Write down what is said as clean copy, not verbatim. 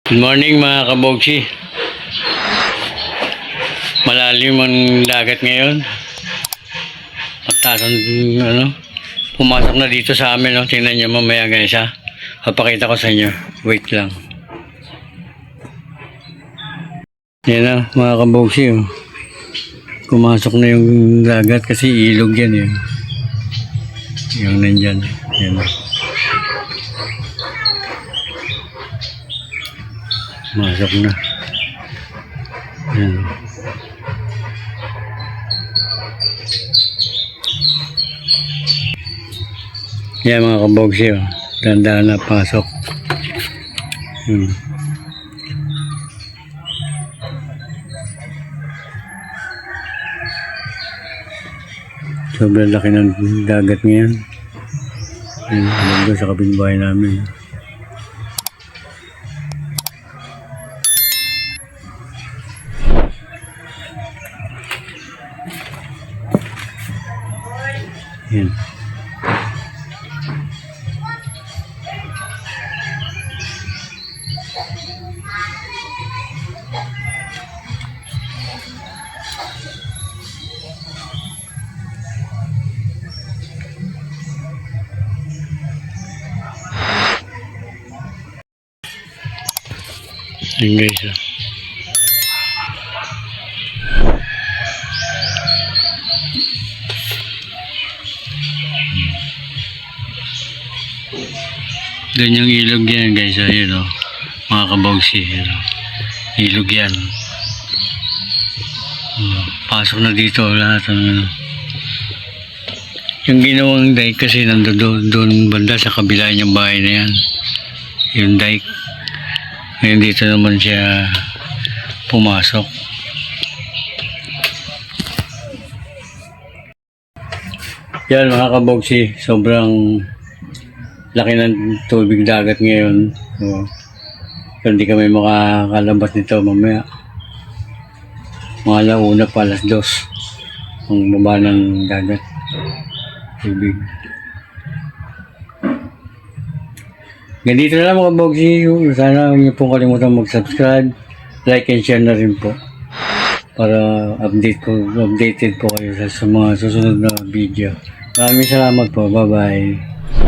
Good morning mga kabogsi. Malalim ang dagat ngayon. Pagtaas ang pumasok na dito sa amin. No? Tingnan nyo mamaya guys ha. Papakita ko sa inyo. Wait lang. Yan na mga kabogsi. Oh. Pumasok na yung dagat kasi ilog yan eh. Yung nandyan. Yan na. Masok na. Yan. Yan mga kabogsi. Oh. Dandaan na pasok. Sobrang laki ng dagat ngayon. Alam doon sa kapitbahay namin. Yan. Yan guys. Doon yung ilog yan guys. Ayun o. Mga kabogsi. Ilog yan. Pasok na dito lahat. Yung ginawang dike kasi nandoon doon banda sa kabila yung bahay na yan. Yung dike. Ngayon dito naman siya pumasok. Yan mga kabogsi, sobrang laki ng tubig dagat ngayon. So, hindi kami makakalabas nito mamaya. Mga alauna pa, alas 2 ang baba ng dagat. Tubig. Ganito na lang mga kabogsi. Sana huwag niyo pong kalimutan mag-subscribe, like and share na rin po para updated po kayo sa mga susunod na video. Maraming salamat po. Bye bye.